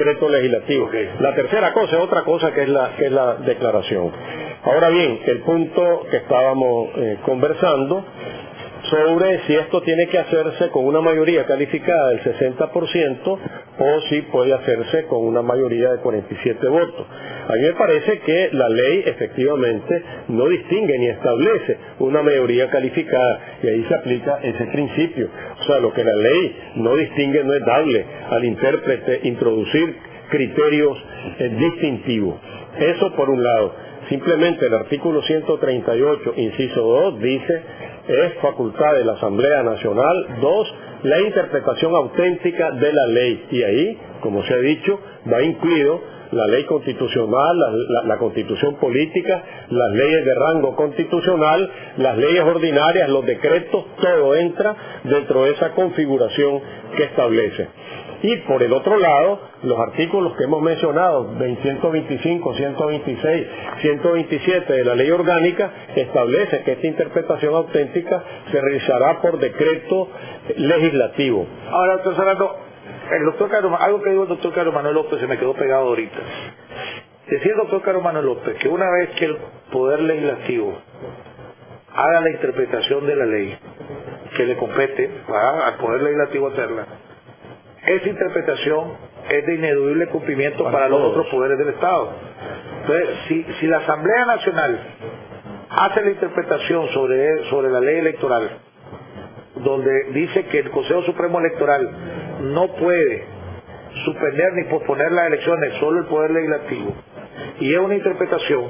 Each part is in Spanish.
decreto legislativo. La tercera cosa es otra cosa que es la declaración. Ahora bien, el punto que estábamos conversando sobre si esto tiene que hacerse con una mayoría calificada del 60% o si puede hacerse con una mayoría de 47 votos. A mí me parece que la ley efectivamente no distingue ni establece una mayoría calificada y ahí se aplica ese principio. O sea, lo que la ley no distingue no es darle al intérprete introducir criterios distintivos. Eso por un lado. Simplemente el artículo 138, inciso 2, dice: es facultad de la Asamblea Nacional, 2, la interpretación auténtica de la ley. Y ahí, como se ha dicho, va incluido la ley constitucional, la constitución política, las leyes de rango constitucional, las leyes ordinarias, los decretos, todo entra dentro de esa configuración que establece. Y por el otro lado, los artículos que hemos mencionado, 125, 126, 127 de la ley orgánica, establece que esta interpretación auténtica se realizará por decreto legislativo. Ahora, doctor Serrano, algo que dijo el doctor Carlos Manuel López se me quedó pegado ahorita. Decía el doctor Carlos Manuel López que una vez que el Poder Legislativo haga la interpretación de la ley que le compete al Poder Legislativo hacerla, esa interpretación es de ineludible cumplimiento para los otros poderes del Estado. Entonces, si la Asamblea Nacional hace la interpretación sobre la ley electoral, donde dice que el Consejo Supremo Electoral no puede suspender ni posponer las elecciones, solo el Poder Legislativo, y es una interpretación,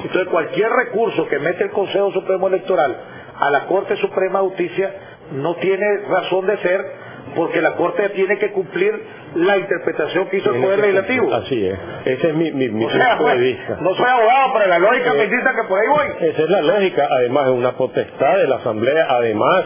entonces cualquier recurso que mete el Consejo Supremo Electoral a la Corte Suprema de Justicia no tiene razón de ser, porque la Corte tiene que cumplir la interpretación que hizo el Poder Legislativo. Así es. Ese es mi punto de vista. No soy abogado, pero la lógica me indica que por ahí voy. Esa es la lógica. Además, es una potestad de la Asamblea. Además,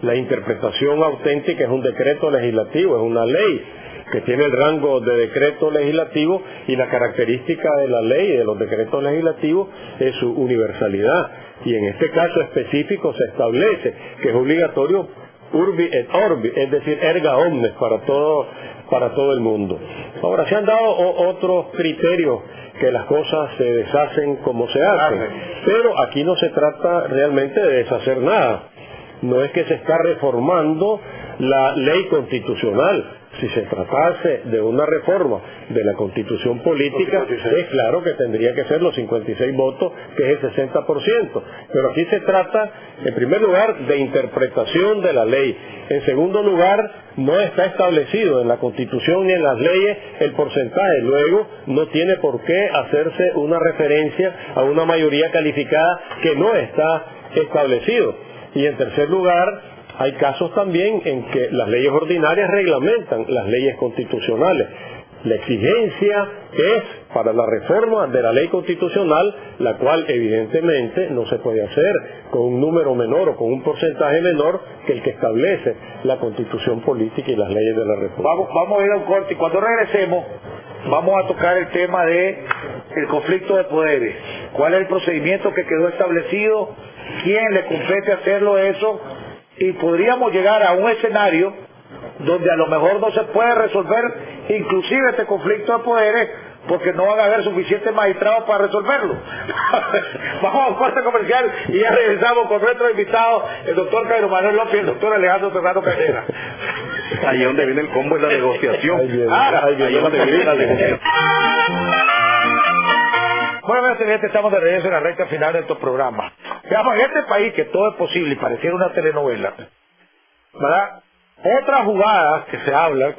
la interpretación auténtica es un decreto legislativo, es una ley que tiene el rango de decreto legislativo, y la característica de la ley y de los decretos legislativos es su universalidad. Y en este caso específico se establece que es obligatorio urbi et orbi, es decir, erga omnes, para todo el mundo. Ahora, se han dado otros criterios que las cosas se deshacen como se hacen, pero aquí no se trata realmente de deshacer nada. No es que se está reformando la ley constitucional. Si se tratase de una reforma de la Constitución política, es claro que tendría que ser los 56 votos, que es el 60%. Pero aquí se trata, en primer lugar, de interpretación de la ley. En segundo lugar, no está establecido en la Constitución ni en las leyes el porcentaje. Luego, no tiene por qué hacerse una referencia a una mayoría calificada que no está establecido. Y en tercer lugar, hay casos también en que las leyes ordinarias reglamentan las leyes constitucionales. La exigencia es para la reforma de la ley constitucional, la cual evidentemente no se puede hacer con un número menor o con un porcentaje menor que el que establece la Constitución política y las leyes de la República. Vamos a ir a un corte y cuando regresemos vamos a tocar el tema de el conflicto de poderes. ¿Cuál es el procedimiento que quedó establecido? ¿Quién le compete hacerlo eso? Y podríamos llegar a un escenario donde a lo mejor no se puede resolver inclusive este conflicto de poderes porque no van a haber suficientes magistrados para resolverlo. Vamos a un corte comercial y ya regresamos con nuestro invitado, el doctor Carlos Manuel López y el doctor Alejandro Serrano Carrera. Ahí es donde viene el combo de la negociación. Ahí es donde viene la negociación. Bueno, gente, estamos de regreso en la recta final de nuestro programa. Veamos, en este país que todo es posible y pareciera una telenovela, ¿verdad? Otra jugada que se habla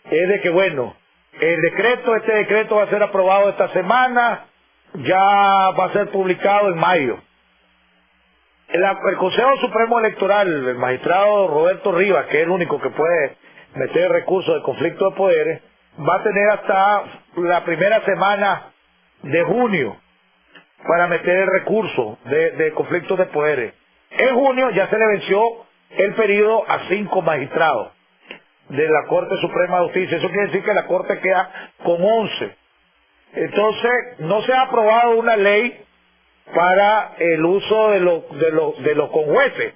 es de que, bueno, este decreto va a ser aprobado esta semana, ya va a ser publicado en mayo. El Consejo Supremo Electoral, el magistrado Roberto Rivas, que es el único que puede meter recursos de conflicto de poderes, va a tener hasta la primera semana de junio para meter el recurso de conflictos de poderes. En junio ya se le venció el periodo a 5 magistrados de la Corte Suprema de Justicia. Eso quiere decir que la Corte queda con 11. Entonces, no se ha aprobado una ley para el uso de los conjueces,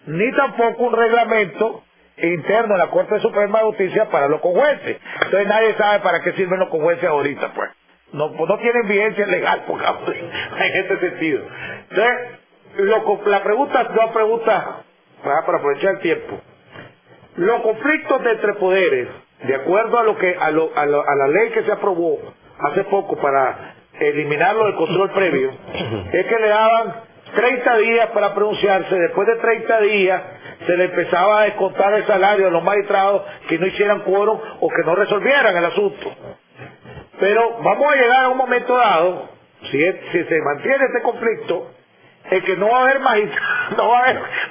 ni tampoco un reglamento interno en la Corte Suprema de Justicia para los conjueces. Entonces nadie sabe para qué sirven los conjueces ahorita, pues. No tienen vigencia legal, pongamos, en este sentido. Entonces, la pregunta, para aprovechar el tiempo, los conflictos de entre poderes, de acuerdo a la ley que se aprobó hace poco para eliminarlo del control previo, es que le daban 30 días para pronunciarse. Después de 30 días se le empezaba a descontar el salario a los magistrados que no hicieran quórum o que no resolvieran el asunto. Pero vamos a llegar a un momento dado, si se mantiene este conflicto, en que no va a haber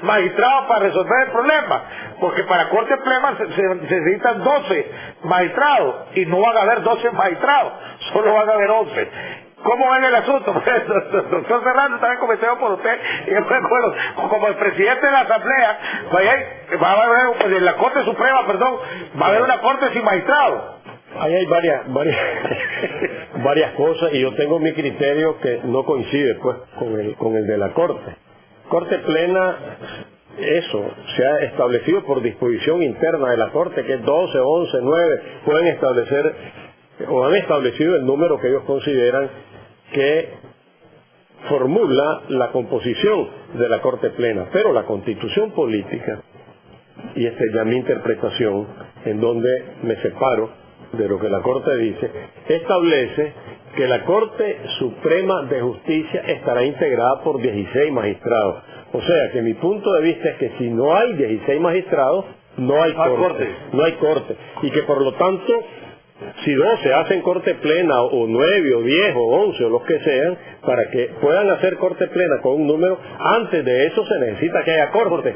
magistrados para resolver el problema, porque para Corte Plena se necesitan 12 magistrados y no van a haber 12 magistrados, solo van a haber 11. ¿Cómo ven el asunto? Pues, doctor Serrano, también comenté por usted, y yo me acuerdo, como el presidente de la Asamblea, va a haber, en la Corte Suprema, perdón, va a haber una Corte sin magistrados. Ahí hay varias cosas, y yo tengo mi criterio que no coincide pues con el de la Corte. Corte Plena, eso se ha establecido por disposición interna de la Corte, que es 12, 11, 9, pueden establecer o han establecido el número que ellos consideran que formula la composición de la Corte Plena. Pero la Constitución Política, y esta es ya mi interpretación, en donde me separo de lo que la Corte dice, establece que la Corte Suprema de Justicia estará integrada por 16 magistrados. O sea que mi punto de vista es que si no hay 16 magistrados, no hay corte. Y que por lo tanto, si 12 hacen Corte Plena, o 9, o 10, o 11, o los que sean, para que puedan hacer Corte Plena con un número, antes de eso se necesita que haya Corte.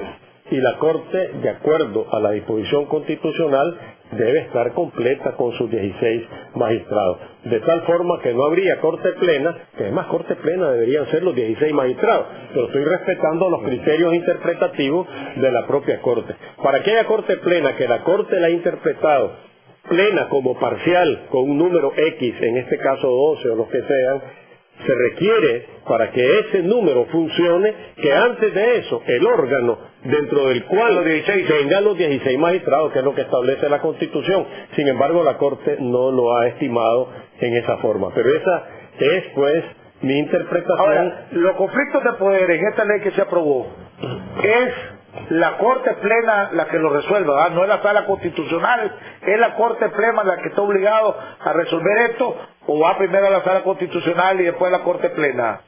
Y la Corte, de acuerdo a la disposición constitucional, debe estar completa con sus 16 magistrados. De tal forma que no habría Corte Plena, que además Corte Plena deberían ser los 16 magistrados, pero estoy respetando los criterios interpretativos de la propia Corte. Para que haya Corte Plena, que la Corte la ha interpretado plena como parcial, con un número X, en este caso 12 o los que sean, se requiere, para que ese número funcione, que antes de eso el órgano dentro del cual tenga los 16 magistrados, que es lo que establece la Constitución. Sin embargo, la Corte no lo ha estimado en esa forma. Pero esa es, pues, mi interpretación. Ahora, los conflictos de poder en esta ley que se aprobó, es la Corte Plena la que lo resuelva, ¿verdad? No es la Sala Constitucional, es la Corte Plena la que está obligado a resolver esto, o va primero a la Sala Constitucional y después a la Corte Plena.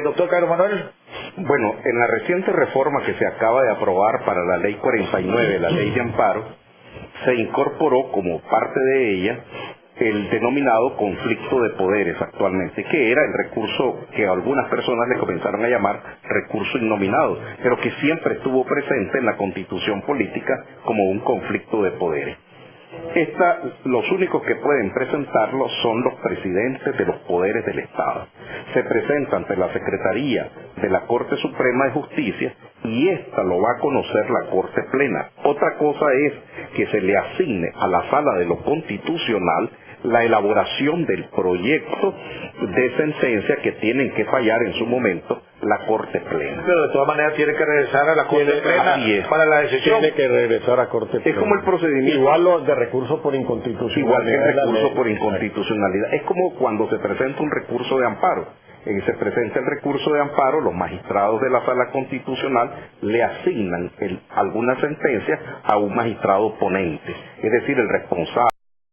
Doctor Carlos Manuel. Bueno, en la reciente reforma que se acaba de aprobar para la Ley 49, la Ley de Amparo, se incorporó como parte de ella el denominado conflicto de poderes actualmente, que era el recurso que algunas personas le comenzaron a llamar recurso innominado, pero que siempre estuvo presente en la Constitución política como un conflicto de poderes. Los únicos que pueden presentarlo son los presidentes de los poderes del Estado. Se presenta ante la Secretaría de la Corte Suprema de Justicia y ésta lo va a conocer la Corte Plena. Otra cosa es que se le asigne a la Sala de lo Constitucional la elaboración del proyecto de sentencia que tienen que fallar en su momento la Corte Plena. Pero de todas maneras tiene que regresar a la Corte Plena para la decisión. Tiene que regresar a Corte Plena. Es como el procedimiento. Igual lo de recurso por inconstitucionalidad. Igual que el recurso por inconstitucionalidad. Es como cuando se presenta un recurso de amparo. Se presenta el recurso de amparo, los magistrados de la Sala Constitucional le asignan alguna sentencia a un magistrado ponente, es decir, el responsable.